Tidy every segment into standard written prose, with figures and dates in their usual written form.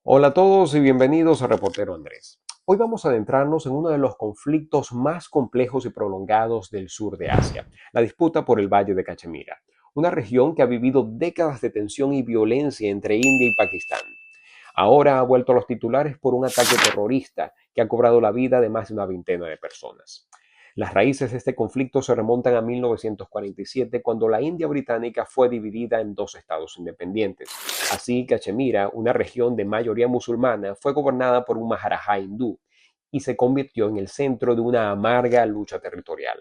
Hola a todos y bienvenidos a Reportero Andrés. Hoy vamos a adentrarnos en uno de los conflictos más complejos y prolongados del sur de Asia, la disputa por el Valle de Cachemira, una región que ha vivido décadas de tensión y violencia entre India y Pakistán. Ahora ha vuelto a los titulares por un ataque terrorista que ha cobrado la vida de más de una veintena de personas. Las raíces de este conflicto se remontan a 1947, cuando la India británica fue dividida en dos estados independientes. Así, Cachemira, una región de mayoría musulmana, fue gobernada por un maharaja hindú y se convirtió en el centro de una amarga lucha territorial.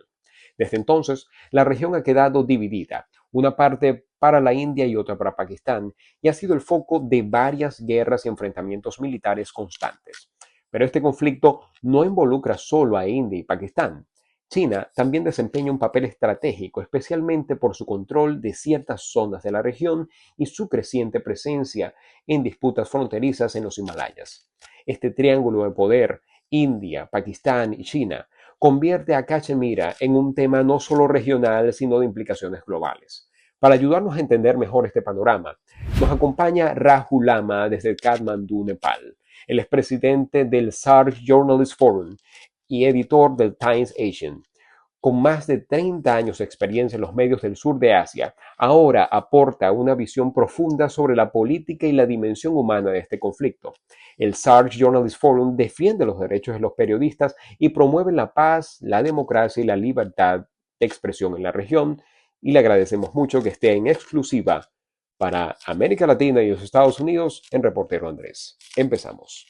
Desde entonces, la región ha quedado dividida, una parte para la India y otra para Pakistán, y ha sido el foco de varias guerras y enfrentamientos militares constantes. Pero este conflicto no involucra solo a India y Pakistán. China también desempeña un papel estratégico, especialmente por su control de ciertas zonas de la región y su creciente presencia en disputas fronterizas en los Himalayas. Este triángulo de poder, India, Pakistán y China, convierte a Cachemira en un tema no solo regional, sino de implicaciones globales. Para ayudarnos a entender mejor este panorama, nos acompaña Raju Lama desde Katmandú, Nepal. Él es presidente del SAARC Journalistic Forum y editor del Times Asian. Con más de 30 años de experiencia en los medios del sur de Asia, ahora aporta una visión profunda sobre la política y la dimensión humana de este conflicto. El SAARC Journalistic Forum defiende los derechos de los periodistas y promueve la paz, la democracia y la libertad de expresión en la región, y le agradecemos mucho que esté en exclusiva para América Latina y los Estados Unidos en Reportero Andrés. Empezamos.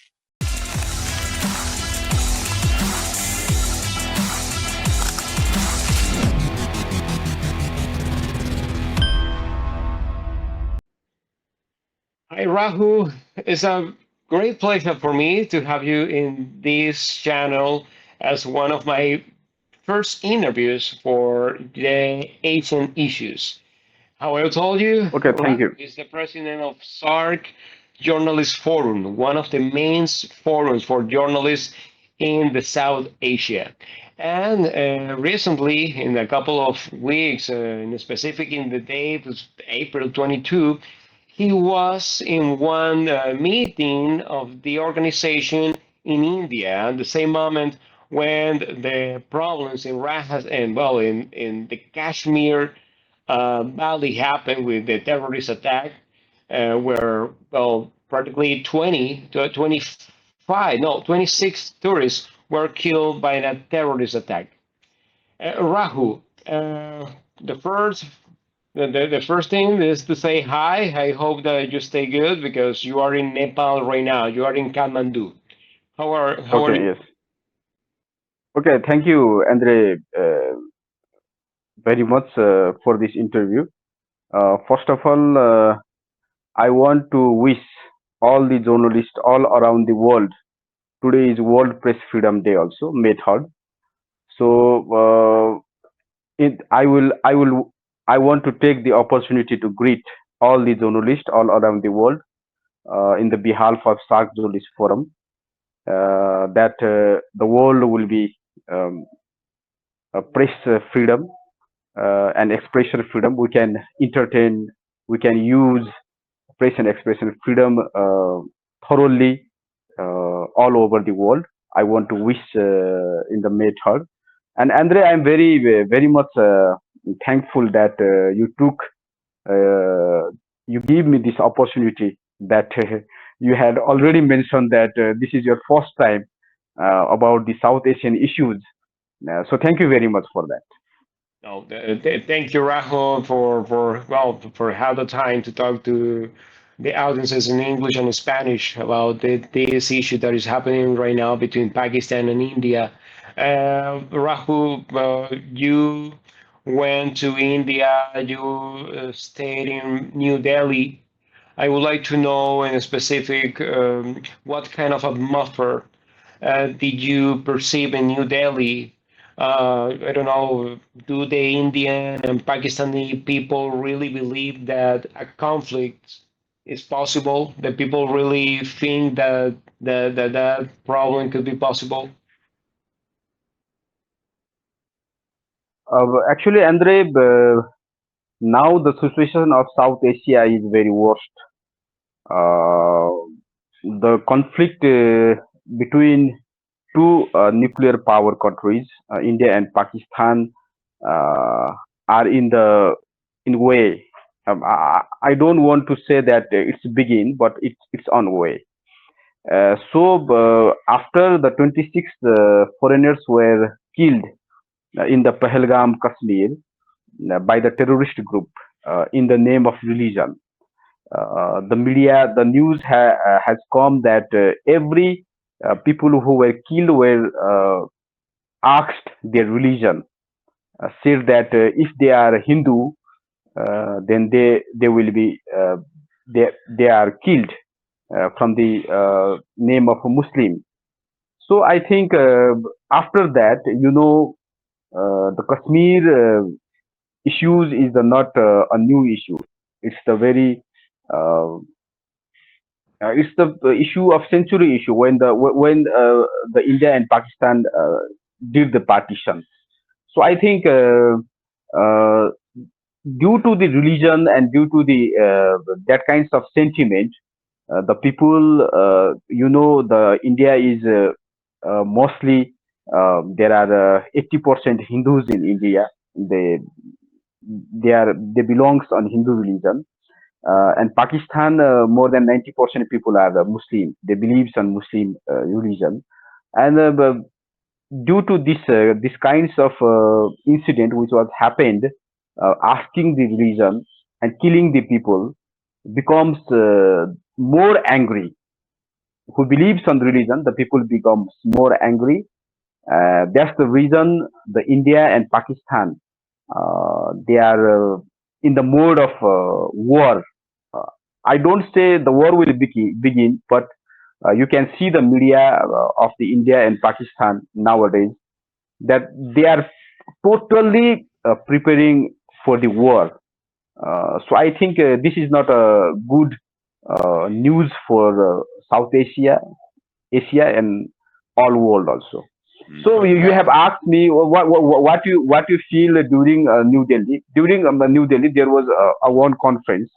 Hi, Raju. It's a great pleasure for me to have you in this channel as one of my first interviews for the Asian issues. How I told you, Okay, thank Raju you. is the president of SAARC Journalist Forum, one of the main forums for journalists in the South Asia. And recently, in a couple of weeks, in specific in the date of April 22, he was in one meeting of the organization in India at the same moment when the problems in Rajas and well in the Kashmir Valley happened with the terrorist attack, where well practically 20 to 25, no 26 tourists were killed by that terrorist attack. Rahu, the first the first thing is to say hi. I hope that you stay good because you are in Nepal right now. You are in Kathmandu. How are Okay, you? yes. Okay, thank you, Andre, very much for this interview. First of all, I want to wish all the journalists all around the world. Today is World Press Freedom Day, also May 3rd. So, I want to take the opportunity to greet all the journalists all around the world in the behalf of SAARC Journalist Forum. That the world will be um, press freedom and expression freedom. We can entertain, we can use press and expression freedom thoroughly all over the world. I want to wish in the May 3rd. And Andre, I'm very much thankful that you give me this opportunity that you had already mentioned that this is your first time about the South Asian issues. So thank you very much for that. No, thank you, Rahul, for well for have the time to talk to the audiences in English and Spanish about this issue that is happening right now between Pakistan and India. Rahul, you went to India. You stayed in New Delhi. I would like to know in specific what kind of atmosphere did you perceive in New Delhi? I don't know, do the Indian and Pakistani people really believe that a conflict is possible? That people really think that that problem could be possible? Actually, Andre, now the situation of South Asia is very worst. Uh, the conflict between two nuclear power countries, India and Pakistan, are in way. I don't want to say that it's begin, but it's on way. After the 26 foreigners were killed in the Pahalgam, Kashmir, by the terrorist group in the name of religion. The media, the news has come that every people who were killed were asked their religion, said that if they are Hindu, then they will be they are killed from the name of a Muslim. So I think after that, the Kashmir issues is not a new issue. It's the very it's the issue of century issue when the India and Pakistan did the partition. So I think uh, due to the religion and due to the that kinds of sentiment, the people, the India is mostly there are 80% Hindus in India. They belongs on Hindu religion, and Pakistan more than 90% people are Muslim. They believes on Muslim religion, and due to this kinds of incident which was happened, asking the religion and killing the people becomes more angry. Who believes on religion, the people becomes more angry. That's the reason the India and Pakistan they are in the mode of war. Uh, I don't say the war will begin, but you can see the media of the India and Pakistan nowadays that they are totally preparing for the war. So I think this is not a good news for South Asia and all world also. So you have asked me what you feel during New Delhi. During New Delhi, there was a one conference,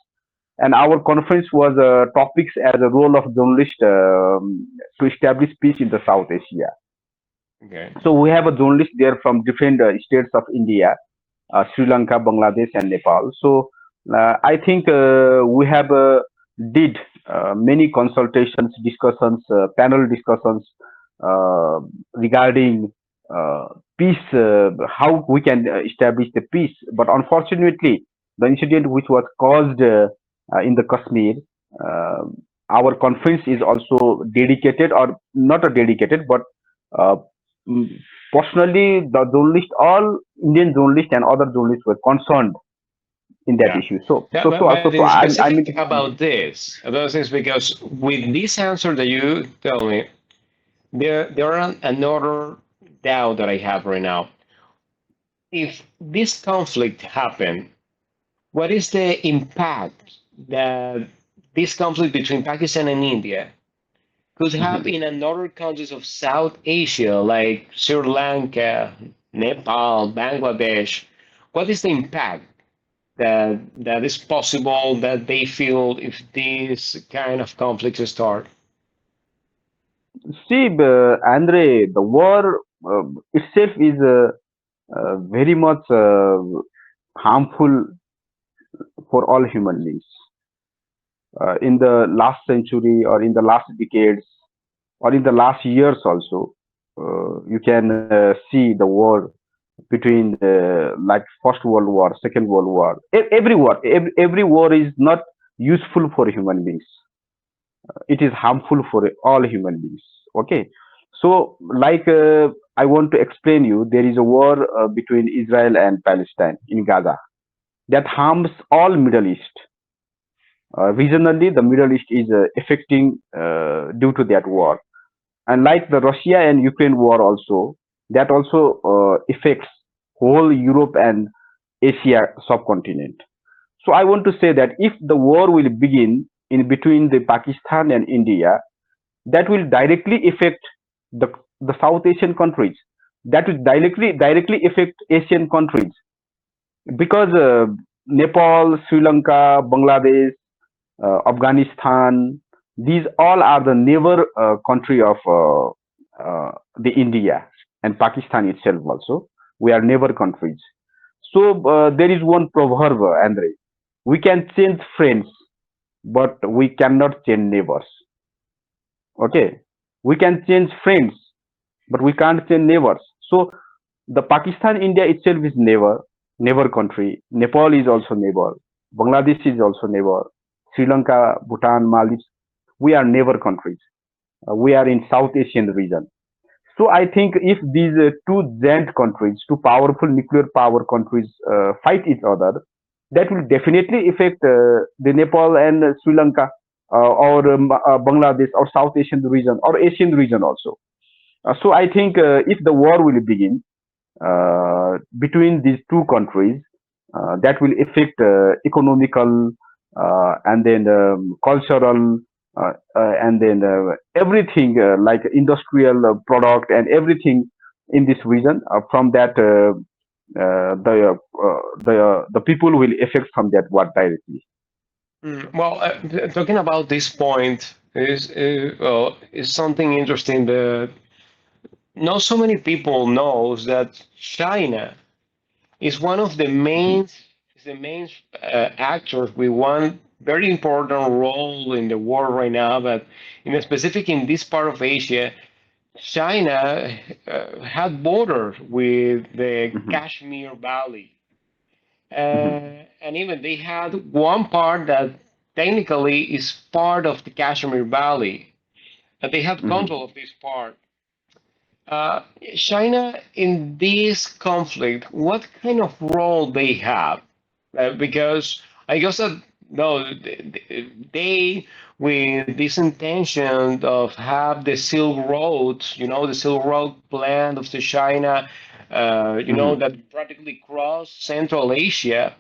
and our conference was topics as a role of journalist to establish peace in the South Asia. Okay. So we have a journalist there from different states of India, Sri Lanka, Bangladesh, and Nepal. So I think we have did many consultations, discussions, panel discussions uh, regarding uh, peace, how we can establish the peace. But unfortunately, the incident which was caused in the Kashmir, uh, our conference is also dedicated, or not a dedicated, but uh, mm, personally, the journalists, all Indian journalists and other journalists were concerned in that Yeah. issue. So, Yeah, so, but, so, so, but so in I mean, specific about this, about things, because with this answer that you tell me, there are another doubt that I have right now. If this conflict happened, what is the impact that this conflict between Pakistan and India could have in another countries of South Asia, like Sri Lanka, Nepal, Bangladesh? What is the impact that is possible that they feel if these kind of conflicts start? see, Andre, the war itself is very much harmful for all human beings. In the last century, or in the last decades, or in the last years also, you can see the war between like First World War, Second World War. Every war is not useful for human beings. It is harmful for all human beings. Okay, so like I want to explain you, there is a war between Israel and Palestine in Gaza that harms all Middle East. Regionally, the Middle East is affecting due to that war, and like the Russia and Ukraine war also, that also affects whole Europe and Asia subcontinent. So I want to say that if the war will begin in between the Pakistan and India, that will directly affect the the South Asian countries. That will directly affect Asian countries, because Nepal, Sri Lanka, Bangladesh, Afghanistan. These all are the neighbor country of the India and Pakistan itself also. We are neighbor countries. So there is one proverb, Andre. We can change friends, but we cannot change neighbors. Okay, we can change friends, but we can't change neighbors. So the Pakistan India itself is neighbor country. Nepal is also neighbor. Bangladesh is also neighbor. Sri Lanka, Bhutan, Maldives. We are neighbor countries. We are in South Asian region. So I think if these two giant countries, two powerful nuclear power countries fight each other, that will definitely affect the Nepal and Sri Lanka or Bangladesh or South Asian region or Asian region also. So I think if the war will begin between these two countries, that will affect economical and then cultural and then everything like industrial product and everything in this region. From that, the people will affect from that war directly. Well, talking about this point is something interesting that not so many people knows that China is one of the main actors with one very important role in the world right now. But in specific in this part of Asia, China had borders with the Mhm, Kashmir Valley, mhm, and even they had one part that technically is part of the Kashmir Valley, and they had mhm, control of this part. Uh, China in this conflict, what kind of role they have? Because I guess that no, they with this intention of have the Silk Road, the Silk Road plan of the China, mhm, that practically cross Central Asia,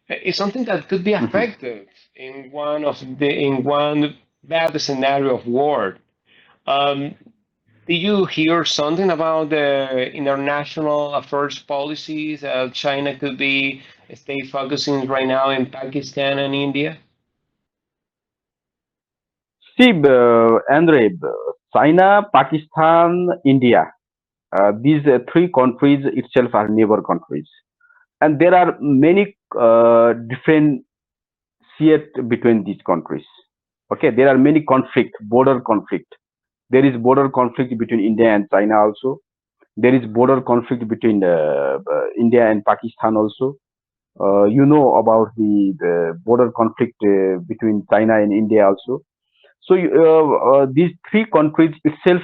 is something that could be mhm. affected in one bad scenario of war. Um, did you hear something about the international affairs policies that China could be stay focusing right now in Pakistan and India? See, Andre, China, Pakistan, India. These three countries itself are neighbor countries, and there are many different between these countries. Okay, there are many conflict, border conflict. There is border conflict between India and China also. There is border conflict between India and Pakistan also. You know about the border conflict between China and India also. So these three countries itself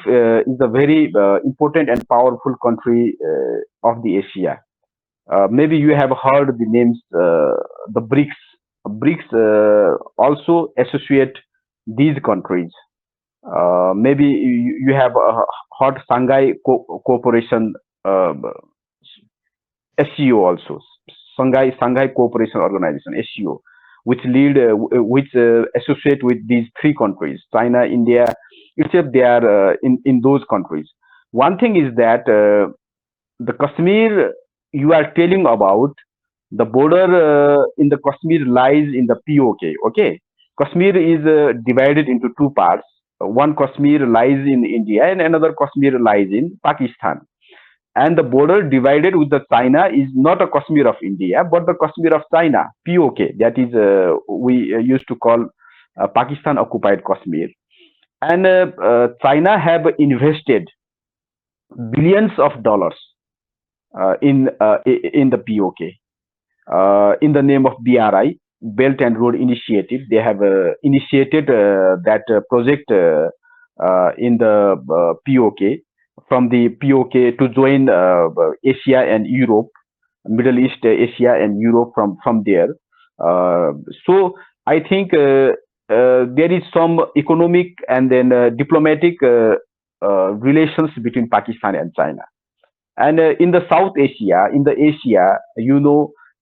is a very important and powerful country of the Asia. Maybe you have heard the names, the BRICS. BRICS also associate these countries. Maybe you have heard Shanghai Cooperation SCO also, Shanghai Cooperation Organization SCO, which associate with these three countries, China, India, except they are in those countries. One thing is that the Kashmir you are telling about, the border in the Kashmir lies in the POK. Okay, Kashmir is divided into two parts. One Kashmir lies in India and another Kashmir lies in Pakistan. And the border divided with the China is not a Kashmir of India, but the Kashmir of China, POK. That is, we used to call Pakistan occupied Kashmir. And China have invested billions of dollars in the POK in the name of BRI, Belt and Road Initiative. They have initiated that project in the POK, from the POK to join Asia and Europe, Middle East, Asia and Europe from there. Uh, so I think there is some economic and then diplomatic relations between Pakistan and China. And in the South Asia, in the Asia,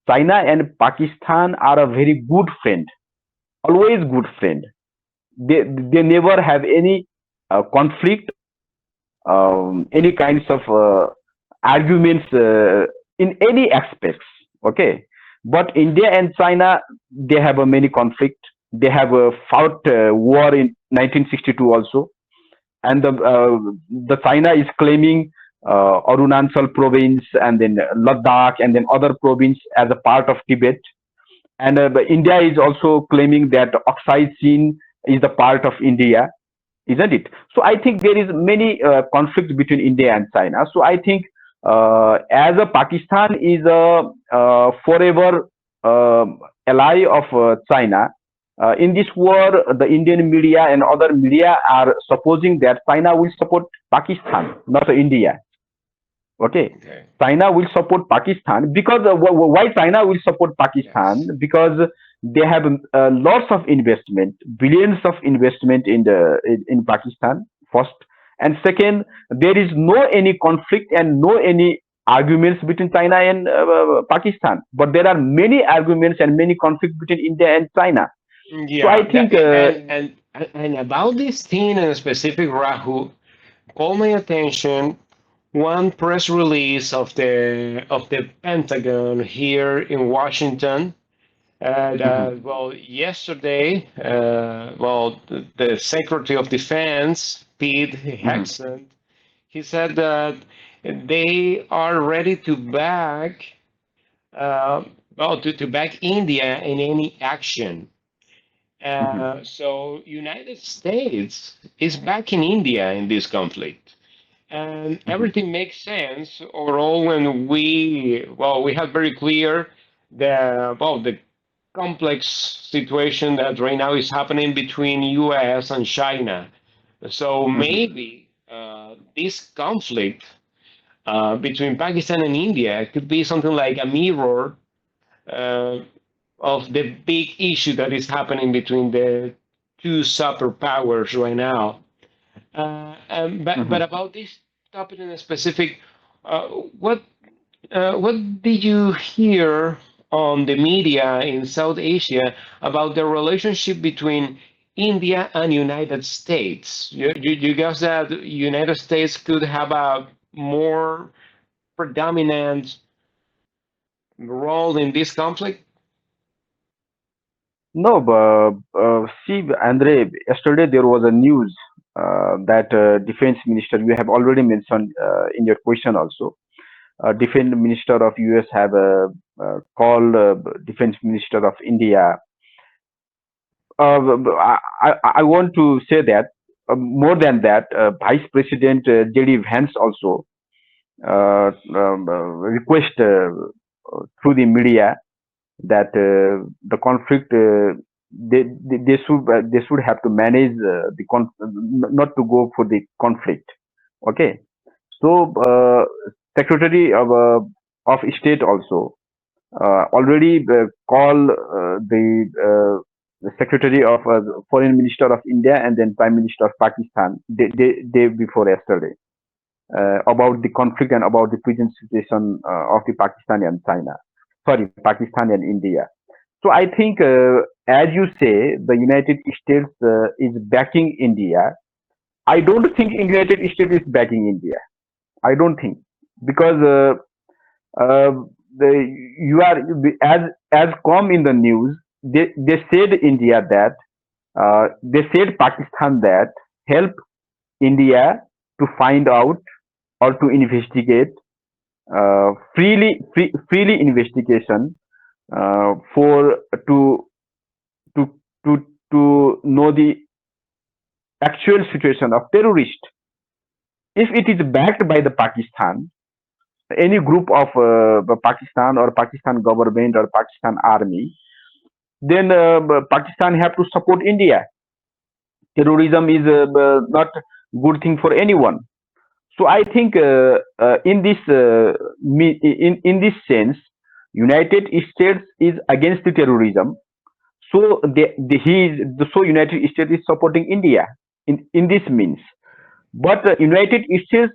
China and Pakistan are a very good friend, always good friend. They never have any conflict, any kinds of arguments in any aspects. Okay, but India and China, they have a many conflict. they have fought war in 1962 also, and the China is claiming Arunachal province and then Ladakh and then other province as a part of Tibet, and India is also claiming that Oxide Chin is the part of India, isn't it? So I think there is many conflicts between India and China. So I think as a Pakistan is a forever ally of China. In this war, the Indian media and other media are supposing that China will support Pakistan, not India. Okay, Okay. China will support Pakistan because why China will support Pakistan? Yes. Because they have lots of investment, billions of investment in Pakistan. First, and second, there is no any conflict and no any arguments between China and Pakistan, but there are many arguments and many conflicts between India and China. So I Yeah, think and about this thing in specific, Rahu, called my attention one press release of the Pentagon here in Washington. And mhm, well, yesterday, well, the Secretary of Defense, Pete mhm, Hegseth, he said that they are ready to back, uh, well, to back India in any action. mhm, So United States is backing India in this conflict, and mhm, everything makes sense overall when we have very clear the complex situation that right now is happening between U.S. and China. So mhm. maybe this conflict between Pakistan and India could be something like a mirror uh, of the big issue that is happening between the two superpowers right now. But Mhm. about this topic in specific, uh, what what did you hear on the media in South Asia about the relationship between India and United States? You guess that United States could have a more predominant role in this conflict? No, but see, Andre, yesterday there was a news that defense minister, you have already mentioned in your question also, defense minister of US have called defense minister of India. I want to say that more than that, Vice President JD Vance also request through the media that the conflict they should have to manage not to go for the conflict. Okay, so Secretary of State also already call the Secretary of Foreign Minister of India and then Prime Minister of Pakistan day before yesterday about the conflict and about the present situation of the Pakistan and China. Sorry, Pakistan and India. So I think, as you say, the United States is backing India. I don't think United States is backing India. I don't think because uh, the, you are as come in the news. They said India that they said Pakistan that help India to find out or to investigate freely investigation for to to to know the actual situation of terrorist. If it is backed by the Pakistan, any group of Pakistan or Pakistan government or Pakistan army, then Pakistan have to support India. Terrorism is not good thing for anyone. So I think in this sense, United States is against the terrorism. So so United States is supporting India in this means. But United States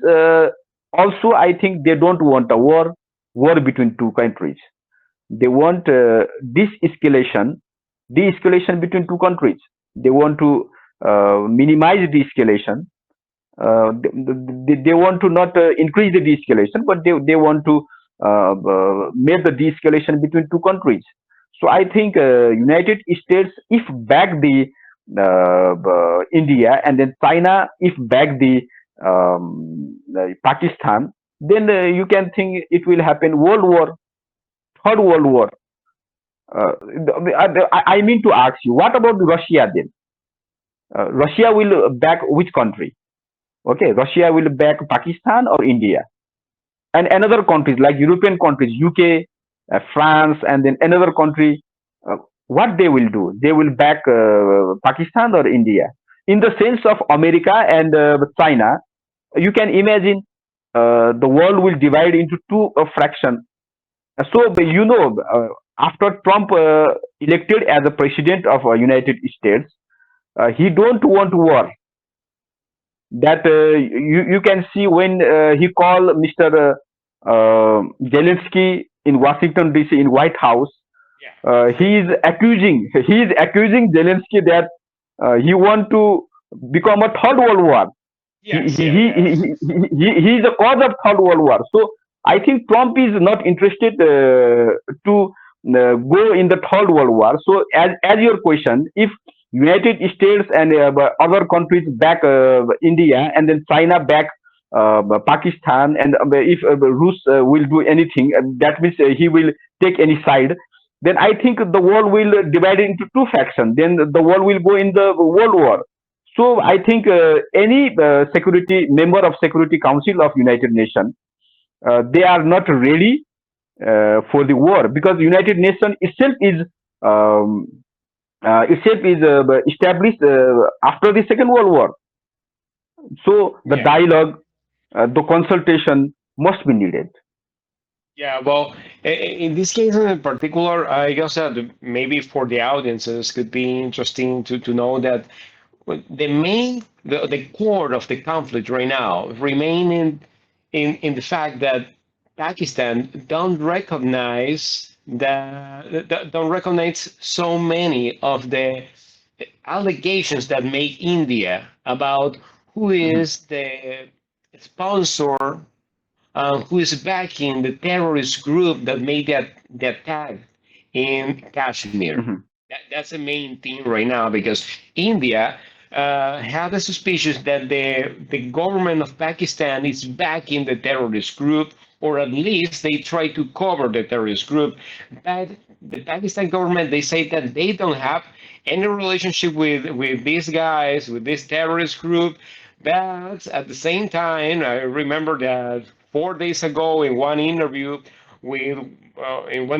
also, I think they don't want a war between two countries. They want de-escalation between two countries. They want to minimize de-escalation. They want to not increase the de-escalation, but they want to make the de-escalation between two countries. So I think United States, if back India, and then China, if back the Pakistan, then you can think it will happen World War, Third World War. I mean to ask you, what about Russia then? Russia will back which country? Okay, Russia will back Pakistan or India, and another countries like European countries, UK, France, and then another country. Uh, what they will do? They will back Pakistan or India. In the sense of America and China, you can imagine the world will divide into two fractions. So after Trump elected as a president of United States, he don't want war. That you can see when he called Mr. Zelensky in Washington D.C. in White House. He is accusing Zelensky that he want to become a third world war. He is the cause of third world war. So I think Trump is not interested to go in the third world war. So as your question, if United States and other countries back India, and then China back Pakistan, and if Rus will do anything, that means he will take any side. Then I think the world will divide into two factions. Then the world will go in the world war. So I think any security member of Security Council of United Nations, they are not ready for the war, because United Nations um, itself is established after the Second World War. So the dialogue, the consultation must be needed. Yeah, well, in this case in particular, I guess that maybe for the audiences could be interesting to know that the core of the conflict right now remain in the fact that Pakistan don't recognize so many of the allegations that make India about who Mhm, is the sponsor, who is backing the terrorist group that made the attack in Kashmir. mhm, That's the main thing right now, because India have a suspicion that the government of Pakistan is backing the terrorist group, or at least they try to cover the terrorist group. But the Pakistan government, they say that they don't have any relationship with these guys, with this terrorist group. But at the same time, I remember that 4 days ago with in one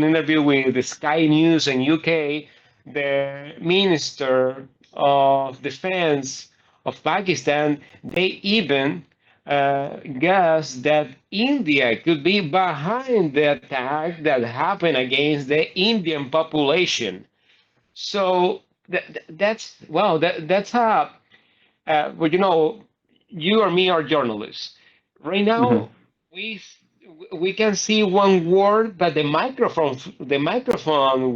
interview with the Sky News in UK, the Minister of Defense of Pakistan, they even guessed that India could be behind the attack that happened against the Indian population. So that's well, that's a well, you or me are journalists. Right mhm, now, we we can see one word, but the microphone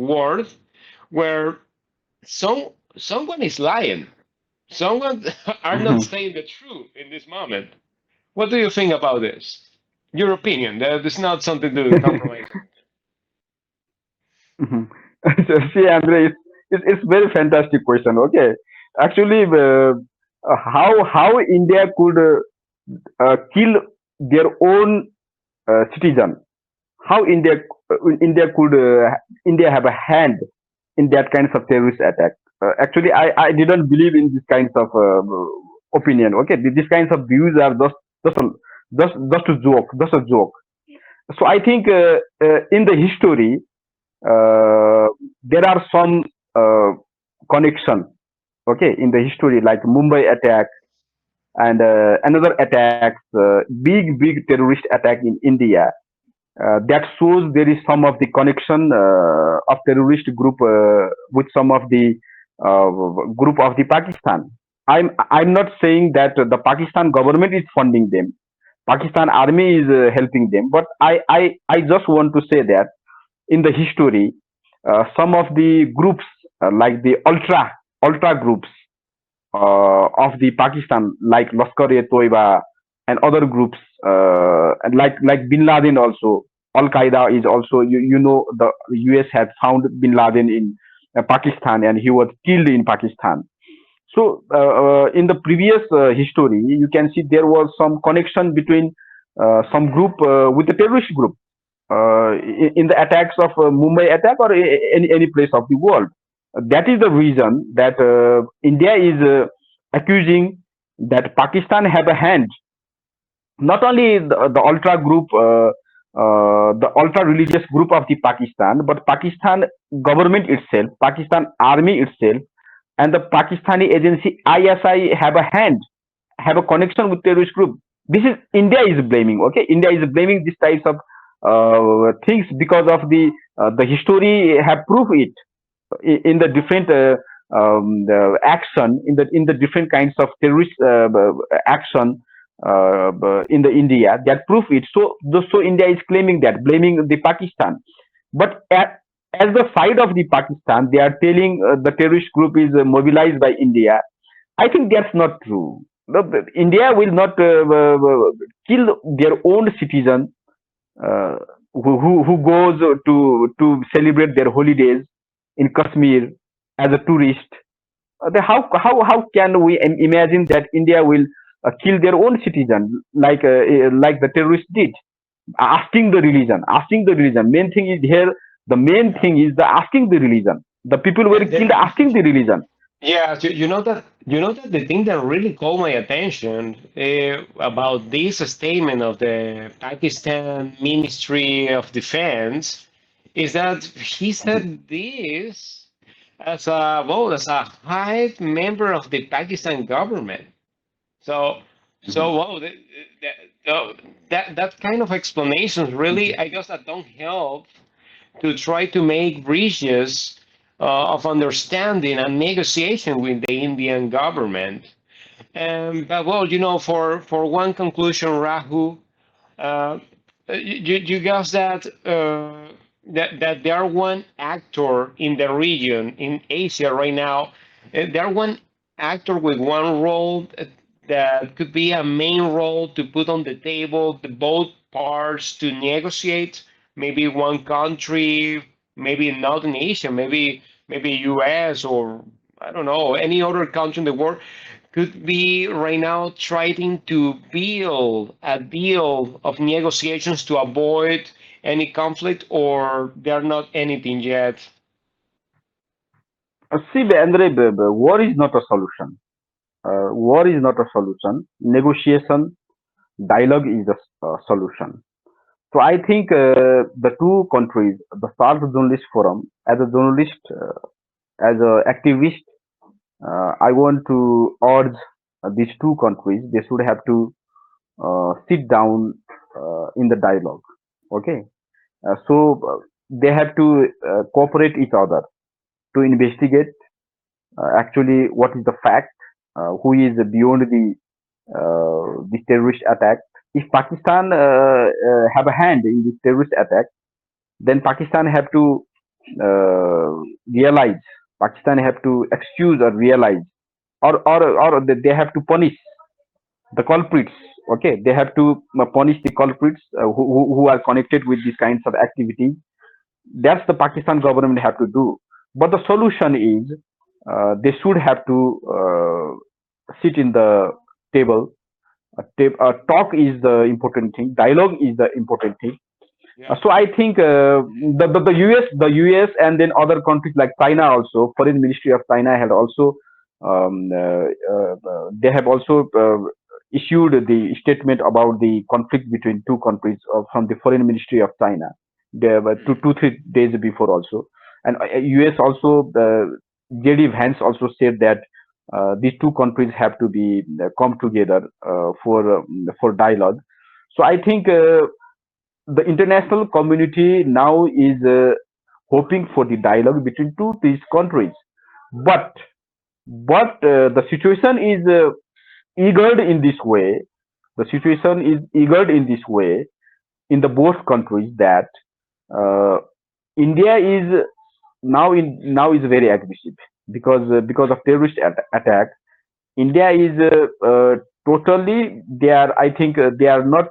word, where someone is lying. Someone are not mhm, saying the truth in this moment. What do you think about this? Your opinion. That is not something to compromise on. mhm. So, see, Andre, it's very fantastic question. Okay, actually, how India could kill their own citizen? How India could India have a hand in that kinds of terrorist attack? Actually, I didn't believe in this kinds of opinion. Okay, these kinds of views are just a, just a joke, just a joke. So I think in the history there are some uh, connection. Okay, in the history like Mumbai attack and another attacks, big terrorist attack in India. That shows there is some of the connection of terrorist group with some of the uh, group of the Pakistan. I'm not saying that the Pakistan government is funding them. Pakistan army is helping them, but I just want to say that in the history, some of the groups like the ultra groups of the Pakistan, like Lashkar-e Toiba and other groups, and like Bin Laden also. Al Qaeda is also, the US had found Bin Laden in Pakistan, and he was killed in Pakistan. So in the previous history, you can see there was some connection between some group with the terrorist group in the attacks of Mumbai attack, or any place of the world. That is the reason that India is accusing that Pakistan have a hand, not only the ultra group, the ultra religious group of the Pakistan, but Pakistan government itself, Pakistan army itself, and the Pakistani agency ISI have a hand, have a connection with terrorist group. This is India is blaming. Okay, India is blaming these types of things because of the history have proved it in the different the action, in the different kinds of terrorist action in the India that prove it. So India is claiming that, blaming the Pakistan, but as the side of the Pakistan, they are telling the terrorist group is mobilized by India. I think that's not true. India will not kill their own citizen uh, who goes to celebrate their holidays in Kashmir as a tourist. How can we imagine that India will kill their own citizen like the terrorists did? Asking the religion. Main thing is here. The main thing is the asking the religion. The people were Yeah, killed asking the religion. yeah, you know that the thing that really caught my attention about this statement of the Pakistan Ministry of Defense is that he said this as a high member of the Pakistan government. So Mhm. wow, that kind of explanations really, I guess, that don't help to try to make bridges of understanding and negotiation with the Indian government. But well, for one conclusion, Rahu, uh, you guess that there are one actor in the region in Asia right now. There are one actor with one role that could be a main role to put on the table the both parts to negotiate. Maybe one country, maybe not in Asia, maybe U.S. or I don't know any other country in the world could be right now trying to build a deal of negotiations to avoid any conflict, or they're not anything yet. See, Andre, war is not a solution. War is not a solution. Negotiation, dialogue is a solution. So I think the two countries, the SAARC Journalist Forum, as a journalist, as an activist, I want to urge these two countries. They should have to sit down in the dialogue. Okay, so they have to cooperate each other to investigate actually what is the fact, who is beyond the terrorist attack. If Pakistan have a hand in this terrorist attack, then Pakistan have to realize, Pakistan have to excuse or realize, or they have to punish the culprits. Okay, they have to punish the culprits who are connected with these kinds of activities. That's the Pakistan government have to do. But the solution is they should have to sit in the table. Talk is the important thing. Dialogue is the important thing. Yeah. So I think the US and then other countries like China also, Foreign Ministry of China had also they have also issued the statement about the conflict between two countries from the Foreign Ministry of China. There were Mm. 3 days before also, and US also JD Vance also said that these two countries have to be come together for dialogue. So I think the international community now is hoping for the dialogue between these countries, but the situation is eagered in this way. The situation is eagered in this way in the both countries that uh, India is now is very aggressive because of terrorist attack. India is totally, they are, I think they are not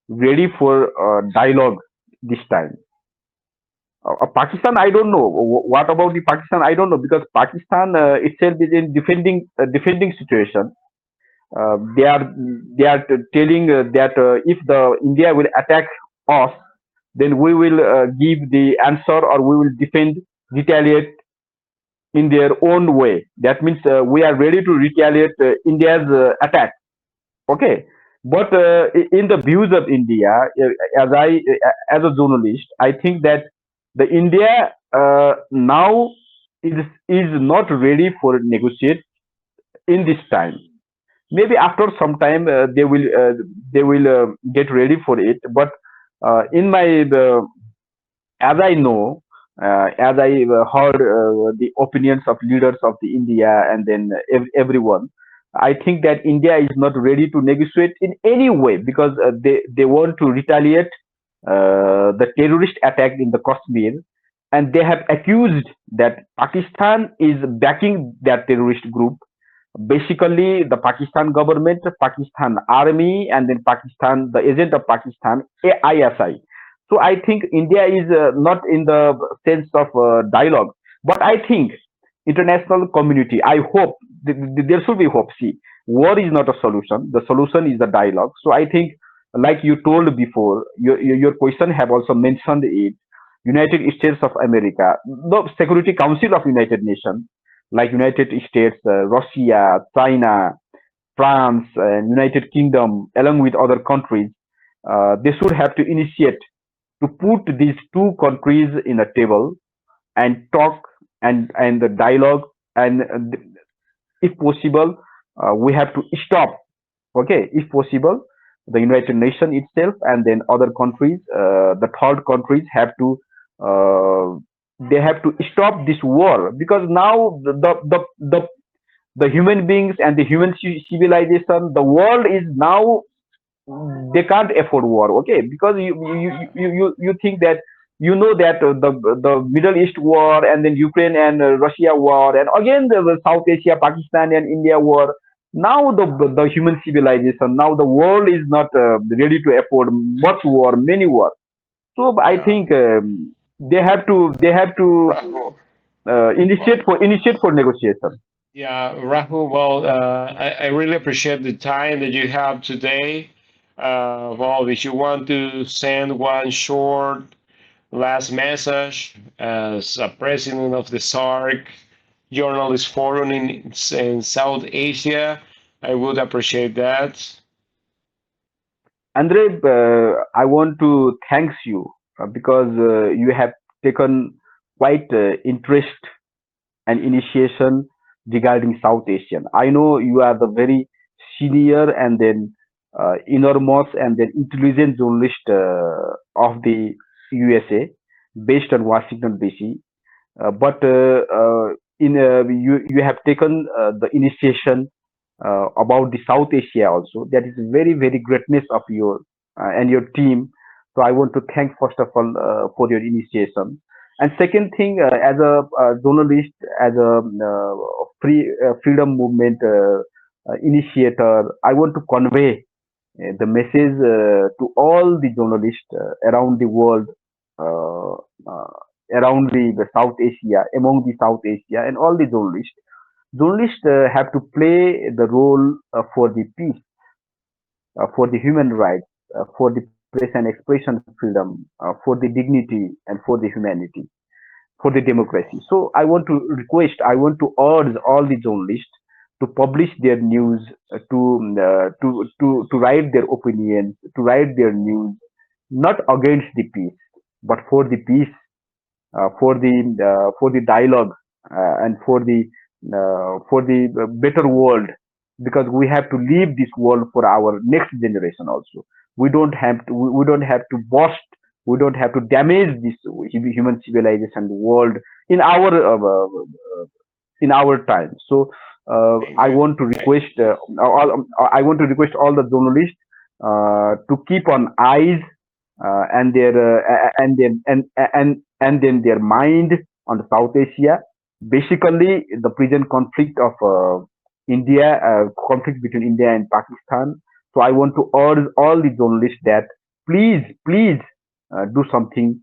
ready for dialogue this time. Pakistan, I don't know. What about the Pakistan? I don't know, because Pakistan itself is in defending situation. They are telling that if the India will attack us, then we will give the answer, or we will retaliate in their own way. That means we are ready to retaliate India's attack. Okay, but in the views of India, as a journalist, I think that the India now is not ready for negotiate in this time. Maybe after some time they will get ready for it. But in my as I know, as I heard the opinions of leaders of the India, and then everyone, I think that India is not ready to negotiate in any way, because they want to retaliate the terrorist attack in the Kashmir, and they have accused that Pakistan is backing that terrorist group. Basically, the Pakistan government, Pakistan army, and then Pakistan, the agent of Pakistan, ISI. So I think India is not in the sense of dialogue, but I think international community. I hope there should be hope. See, war is not a solution. The solution is the dialogue. So I think, like you told before, your question have also mentioned it. United States of America, the Security Council of United Nations, like United States, Russia, China, France, and United Kingdom, along with other countries, they should have to initiate to put these two countries in a table and talk, and the dialogue, and if possible, we have to stop. Okay, if possible, the United Nations itself, and then other countries, the third countries have to uh, they have to stop this war, because now the human beings and the human civilization, the world is now, they can't afford war. Okay, because you think that, that the Middle East war, and then Ukraine and Russia war, and again the South Asia, Pakistan and India war. Now the human civilization, now the world is not ready to afford much war, many war. So I Yeah, think they have to Rahul. initiate for negotiation. Yeah, Rahul. Well, I really appreciate the time that you have today. Well, if you want to send one short last message as a president of the SAARC Journalist Forum in South Asia, I would appreciate that. Andre, I want to thanks you because you have taken quite interest and initiation regarding South Asian. I know you are the very senior, and then enormous, and then intelligent journalist of the USA, based on Washington DC. But in you have taken the initiation about the South Asia also. That is very greatness of your and your team. So I want to thank first of all for your initiation. And second thing, as a journalist, as a freedom movement initiator, I want to convey the message to all the journalists around the world, uh, uh, around the South Asia, among the South Asia, and all the journalists. Journalists have to play the role for the peace, for the human rights, for the press and expression freedom, for the dignity, and for the humanity, for the democracy. So I want to urge all the journalists to publish their news, to write their opinions, to write their news, not against the peace, but for the peace, for the dialogue, and for the better world, because we have to leave this world for our next generation also. We don't have to boast, we don't have to damage this human civilization world in our time. So Thank you. I want to request all the journalists to keep on eyes and their and then their mind on the South Asia. Basically, the present conflict of conflict between India and Pakistan. So I want to urge all the journalists that please, please, do something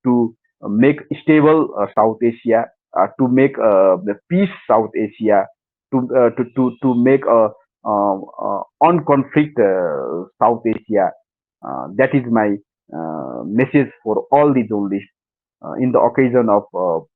to make stable South Asia, to make the peace South Asia, to make a on conflict South Asia. That is my message for all the journalists in the occasion of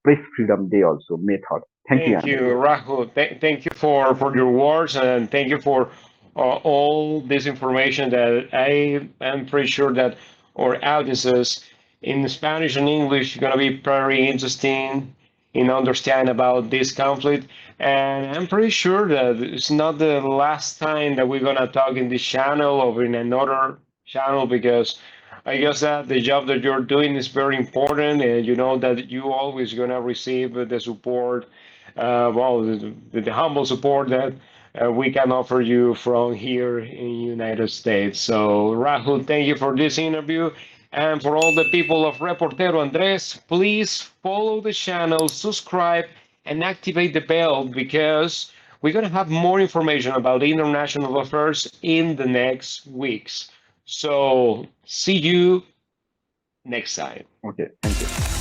Press Freedom Day also, May 3rd. Thank you, Thank you, Andrew. Raju. Thank you for your words, and thank you for all this information that I am pretty sure that our audiences in Spanish and English are going to be very interesting in understand about this conflict. And I'm pretty sure that it's not the last time that we're going to talk in this channel or in another channel, because I guess that the job that you're doing is very important, and you know that you always going to receive the support, well, the humble support that we can offer you from here in the United States. So, Rahul, thank you for this interview. And for all the people of Reportero Andres, please follow the channel, subscribe, and activate the bell, because we're going to have more information about international affairs in the next weeks. So, see you next time. Okay, thank you.